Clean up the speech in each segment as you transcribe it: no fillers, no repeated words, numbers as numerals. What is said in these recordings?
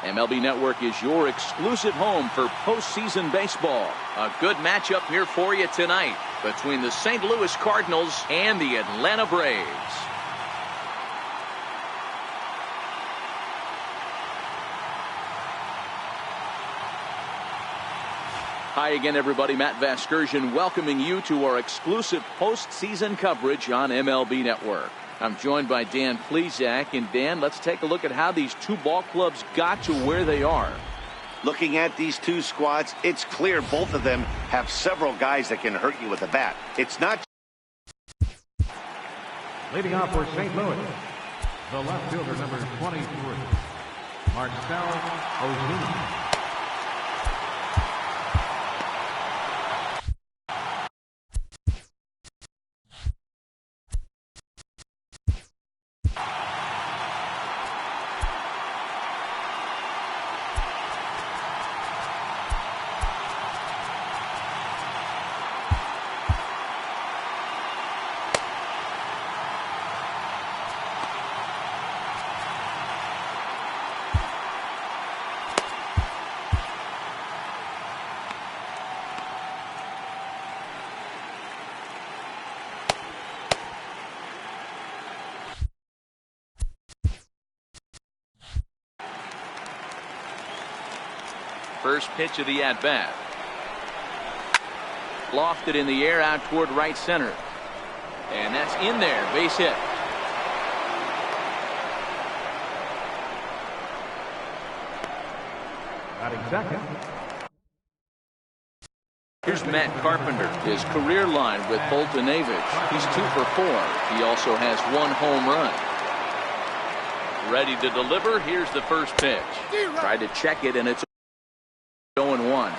MLB Network is your exclusive home for postseason baseball. A good matchup here for you tonight between the St. Louis Cardinals and the Atlanta Braves. Hi again, everybody. Matt Vasgersian welcoming you to our exclusive postseason coverage on MLB Network. I'm joined by Dan Plesac. And Dan, let's take a look at how these two ball clubs got to where they are. Looking at these two squads, it's clear both of them have several guys that can hurt you with a bat. It's not. Leading off for St. Louis, the left fielder, number 23, Marcell Ozuna. First pitch of the at-bat. Lofted in the air out toward right center. And that's in there. Base hit. Batting second. Here's Matt Carpenter. His career line with Boltonavich. He's 2 for 4. He also has 1 home run. Ready to deliver. Here's the first pitch. Tried to check it, and it's 0-1.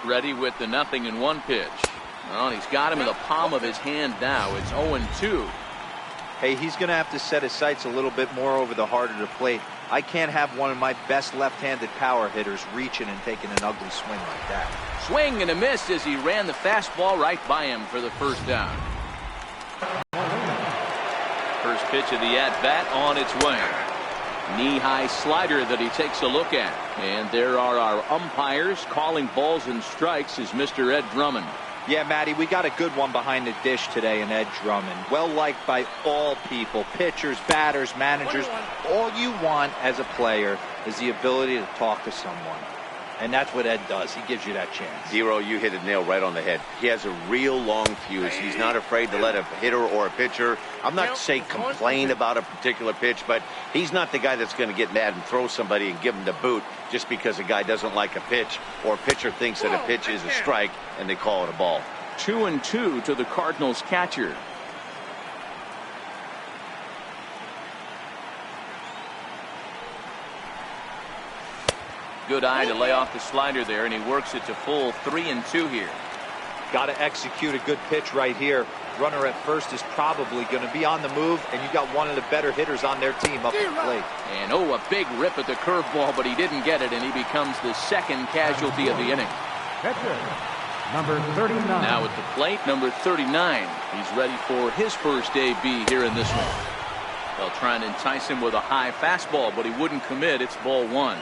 Ready with the 0-1 pitch. Well, he's got him in the palm of his hand now. It's 0-2. Hey, he's going to have to set his sights a little bit more over the heart of the plate. I can't have one of my best left-handed power hitters reaching and taking an ugly swing like that. Swing and a miss as he ran the fastball right by him for the first down. First pitch of the at-bat on its way. Knee-high slider that he takes a look at. And there are our umpires calling balls and strikes is Mr. Ed Drummond. Yeah, Matty, we got a good one behind the dish today in Ed Drummond. Well liked by all people, pitchers, batters, managers. All you want as a player is the ability to talk to someone. And that's what Ed does. He gives you that chance. Zero, you hit a nail right on the head. He has a real long fuse. He's not afraid to let a hitter or a pitcher, I'm not saying complain about a particular pitch, but he's not the guy that's going to get mad and throw somebody and give him the boot just because a guy doesn't like a pitch or a pitcher thinks that a pitch is a strike and they call it a ball. 2-2 to the Cardinals catcher. Good eye to lay off the slider there, and he works it to full 3-2 here. Got to execute a good pitch right here. Runner at first is probably going to be on the move, and you got one of the better hitters on their team up at the plate. And a big rip at the curveball, but he didn't get it, and he becomes the second casualty of the inning. Catcher, number 39. Now at the plate, number 39. He's ready for his first AB here in this one. They'll try and entice him with a high fastball, but he wouldn't commit. It's ball 1.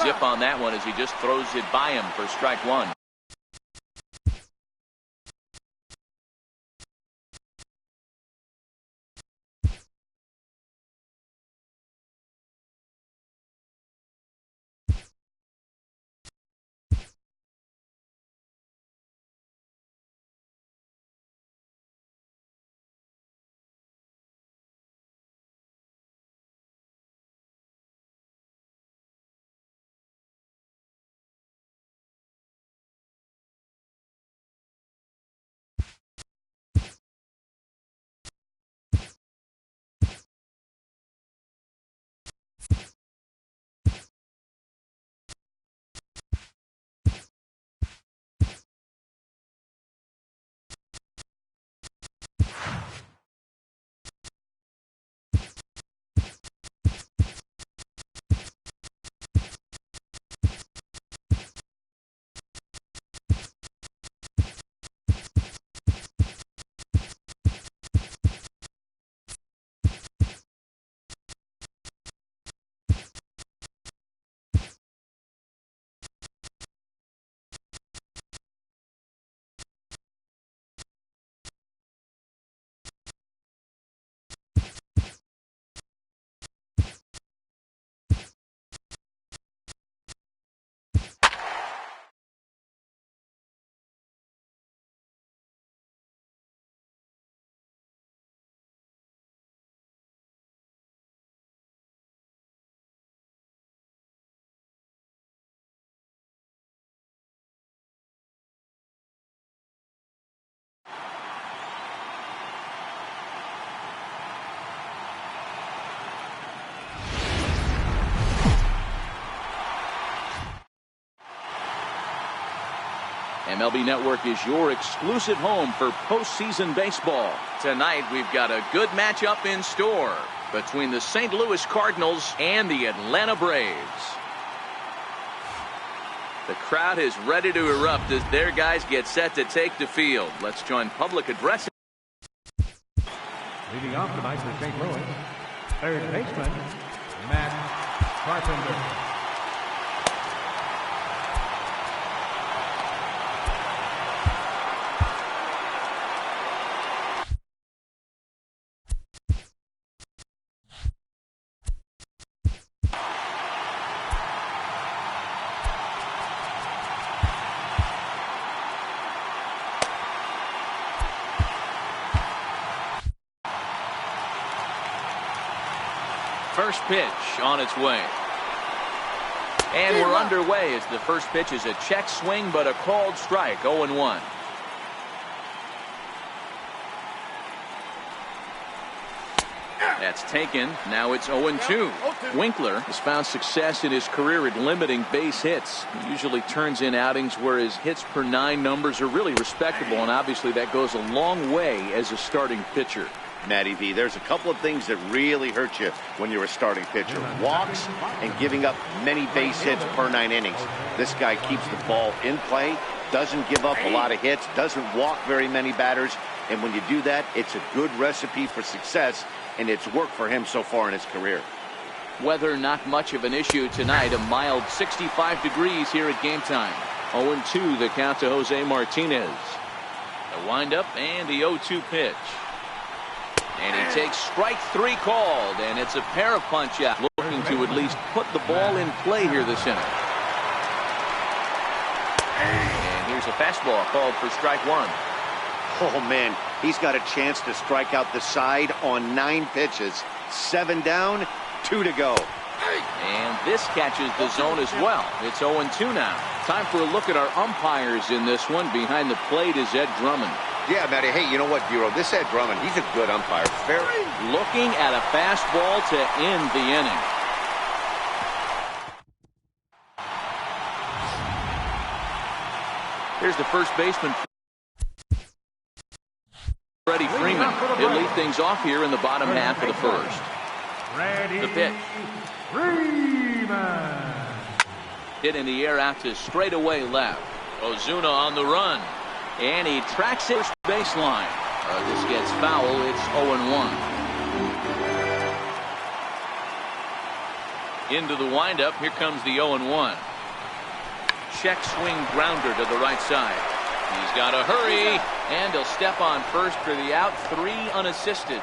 Zip on that one as he just throws it by him for strike 1. MLB Network is your exclusive home for postseason baseball. Tonight, we've got a good matchup in store between the St. Louis Cardinals and the Atlanta Braves. The crowd is ready to erupt as their guys get set to take the field. Let's join public address. Leading off tonight for St. Louis, third baseman, Matt Carpenter. First pitch on its way. And we're underway as the first pitch is a check swing, but a called strike, 0-1. That's taken. Now it's 0-2. Winkler has found success in his career at limiting base hits. He usually turns in outings where his hits per 9 numbers are really respectable, and obviously that goes a long way as a starting pitcher. Matty V, there's a couple of things that really hurt you when you're a starting pitcher. Walks and giving up many base hits per 9 innings. This guy keeps the ball in play, doesn't give up a lot of hits, doesn't walk very many batters. And when you do that, it's a good recipe for success, and it's worked for him so far in his career. Weather not much of an issue tonight. A mild 65 degrees here at game time. 0-2 the count to Jose Martinez. The windup and the 0-2 pitch. And he takes strike 3 called, and it's a pair of punch-outs, looking to at least put the ball in play here this inning. And here's a fastball called for strike 1. Oh, man, he's got a chance to strike out the side on 9 pitches. 7 down, 2 to go. And this catches the zone as well. It's 0-2 now. Time for a look at our umpires in this one. Behind the plate is Ed Drummond. Yeah, Matty. Hey, you know what, Bureau? This Ed Drummond, he's a good umpire. Looking at a fastball to end the inning. Here's the first baseman, Freddie Freeman. He'll lead things off here in the bottom half of the first. The pitch. Freeman. Hit in the air out to straightaway left. Ozuna on the run. And he tracks it baseline. This gets foul. It's 0-1. Into the windup. Here comes the 0-1. Check swing grounder to the right side. He's got to hurry. And he'll step on first for the out. 3 unassisted.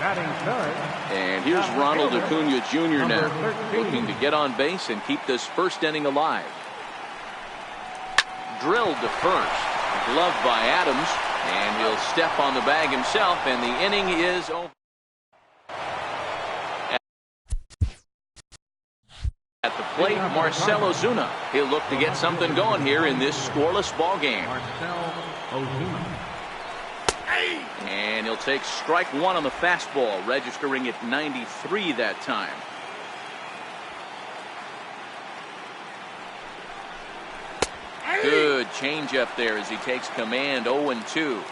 And here's Ronald Acuna Jr. now, looking to get on base and keep this first inning alive. Drilled to first. Gloved by Adams, and he'll step on the bag himself, and the inning is over. At the plate, Marcell Ozuna. He'll look to get something going here in this scoreless ball game. And he'll take strike 1 on the fastball, registering at 93 that time. Good changeup there as he takes command. 0-2.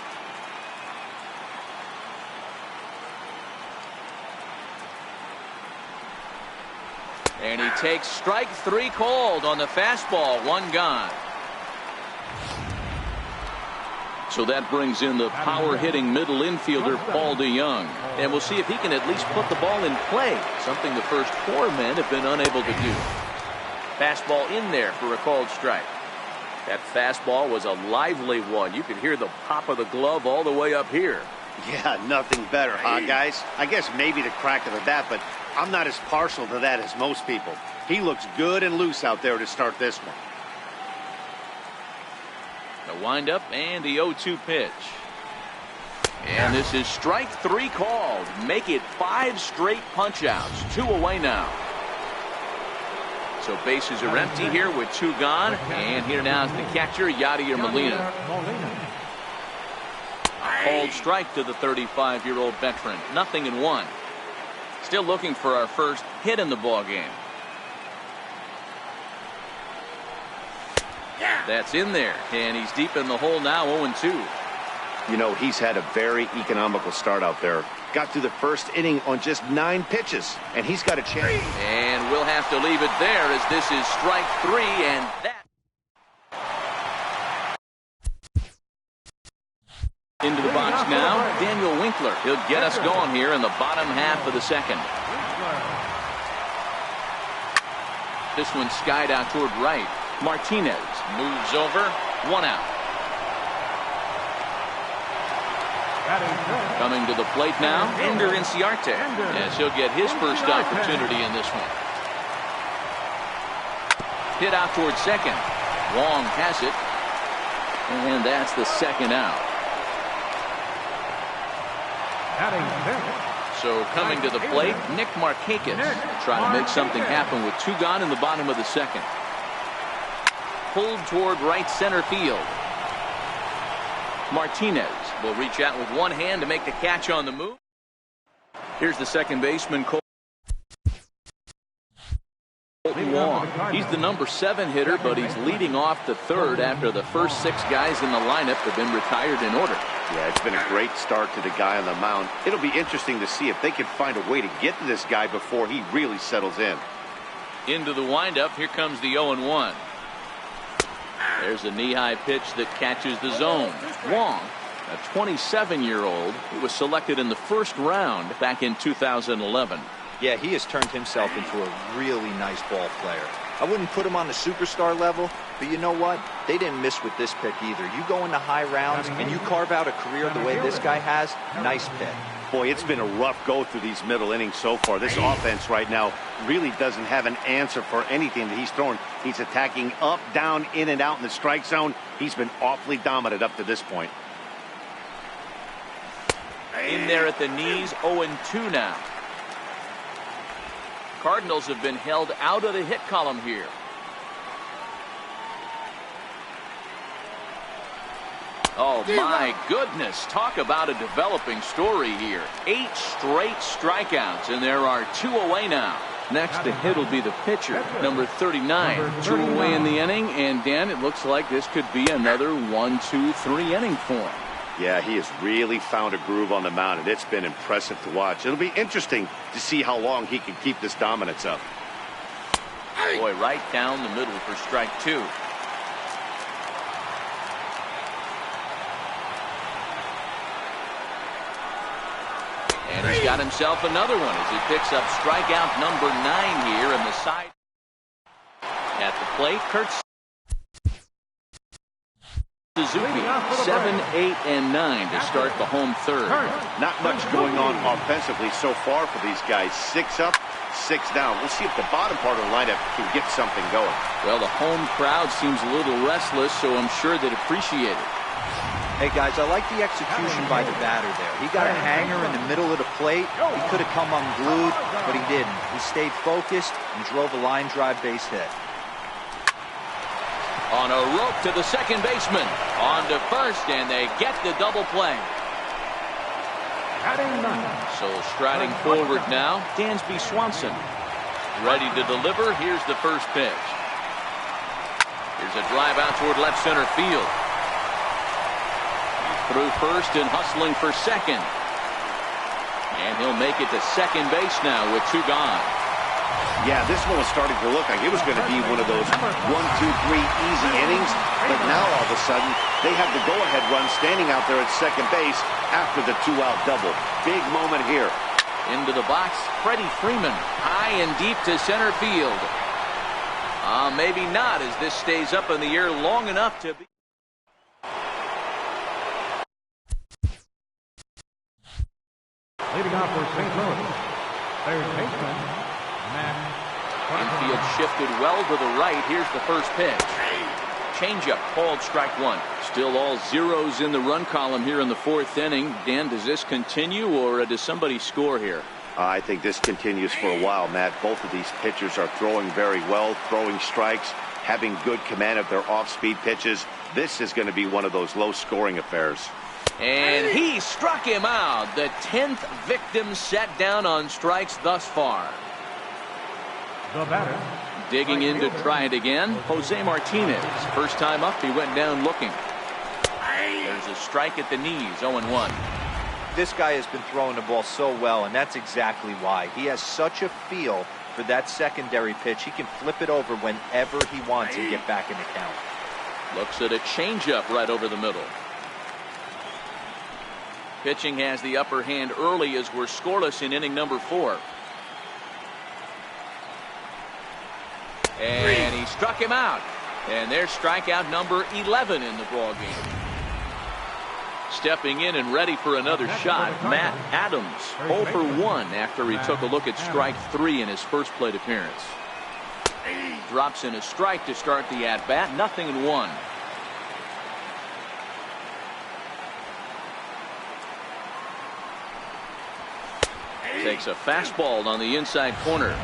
And he takes strike 3 called on the fastball. 1 gone. So that brings in the power-hitting middle infielder, Paul DeJong. And we'll see if he can at least put the ball in play, something the first 4 men have been unable to do. Fastball in there for a called strike. That fastball was a lively one. You could hear the pop of the glove all the way up here. Yeah, nothing better, huh, guys? I guess maybe the crack of the bat, but I'm not as partial to that as most people. He looks good and loose out there to start this one. The windup and the 0-2 pitch. And this is strike 3 called. Make it 5 straight punch-outs. 2 away now. So bases are empty here with 2 gone. And here now is the catcher, Yadier Molina. Called strike to the 35-year-old veteran. 0-1. Still looking for our first hit in the ball game. That's in there, and he's deep in the hole now, 0-2. You know, he's had a very economical start out there. Got through the first inning on just 9 pitches, and he's got a chance. And we'll have to leave it there as this is strike 3, and that. Into the box now, Daniel Winkler. He'll get us going here in the bottom half of the second. This one skied out toward right. Martinez moves over, 1 out. Coming to the plate now, Ender Inciarte, as he'll get his first opportunity in this one. Hit out towards second. Wong has it, and that's the second out. So coming to the plate, Nick Markakis, trying to make something happen with 2 gone in the bottom of the second. Pulled toward right center field. Martinez will reach out with 1 hand to make the catch on the move. Here's the second baseman, Colton Wong. He's the number 7 hitter, but he's leading off the third after the first 6 guys in the lineup have been retired in order. Yeah, it's been a great start to the guy on the mound. It'll be interesting to see if they can find a way to get to this guy before he really settles in. Into the windup, here comes the 0-1. There's a knee-high pitch that catches the zone. Wong, a 27-year-old who was selected in the first round back in 2011. Yeah, he has turned himself into a really nice ball player. I wouldn't put him on the superstar level, but you know what? They didn't miss with this pick either. You go into high rounds and you carve out a career the way this guy has, nice pick. Boy, it's been a rough go through these middle innings so far. This offense right now really doesn't have an answer for anything that he's throwing. He's attacking up, down, in and out in the strike zone. He's been awfully dominant up to this point. In there at the knees, 0-2 now. Cardinals have been held out of the hit column here. Oh, my goodness. Talk about a developing story here. 8 straight strikeouts, and there are 2 away now. Next to hit will be the pitcher, number 39. 2 away in the inning, and Dan, it looks like this could be another 1-2-3 inning for him. Yeah, he has really found a groove on the mound, and it's been impressive to watch. It'll be interesting to see how long he can keep this dominance up. Boy, right down the middle for strike 2. And he's got himself another one as he picks up strikeout number 9 here in the side. At the plate, Kurt Suzuki, 7, 8, and 9 to start the home third. Not much going on offensively so far for these guys. 6 up, 6 down. We'll see if the bottom part of the lineup can get something going. Well, the home crowd seems a little restless, so I'm sure they'd appreciate it. Hey, guys, I like the execution by the batter there. He got a hanger in the middle of the plate. He could have come unglued, but he didn't. He stayed focused and drove a line drive base hit. On a rope to the second baseman. On to first, and they get the double play. So striding forward now, Dansby Swanson. Ready to deliver. Here's the first pitch. Here's a drive out toward left center field. Through first and hustling for second. And he'll make it to second base now with 2 gone. Yeah, this one was starting to look like it was going to be one of those 1, 2, 3 easy innings. But now all of a sudden, they have the go-ahead run standing out there at second base after the 2-out double. Big moment here. Into the box, Freddie Freeman. High and deep to center field. Maybe not, as this stays up in the air long enough to be. Leading off for St. Louis, third baseman, Infield shifted well to the right. Here's the first pitch. Changeup called strike 1. Still all zeros in the run column here in the 4th inning. Dan, does this continue, or does somebody score here? I think this continues for a while, Matt. Both of these pitchers are throwing very well, throwing strikes, having good command of their off-speed pitches. This is going to be one of those low-scoring affairs. And he struck him out. The 10th victim set down on strikes thus far. the batter, Digging in to try it again, Jose Martinez. First time up, he went down looking. There's a strike at the knees, 0-1. This guy has been throwing the ball so well, and that's exactly why. He has such a feel for that secondary pitch. He can flip it over whenever he wants and get back in the count. Looks at a changeup right over the middle. Pitching has the upper hand early as we're scoreless in inning number 4. And he struck him out. And there's strikeout number 11 in the ball game. Stepping in and ready for another shot, Matt Adams, 0 for 1 after he took a look at strike 3 in his first plate appearance. Drops in a strike to start the at-bat, 0-1. Takes a fastball on the inside corner.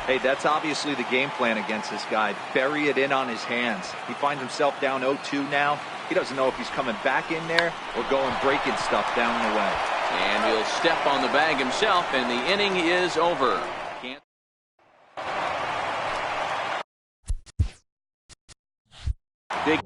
Hey, that's obviously the game plan against this guy. Bury it in on his hands. He finds himself down 0-2 now. He doesn't know if he's coming back in there or going breaking stuff down the way. And he'll step on the bag himself, and the inning is over. Big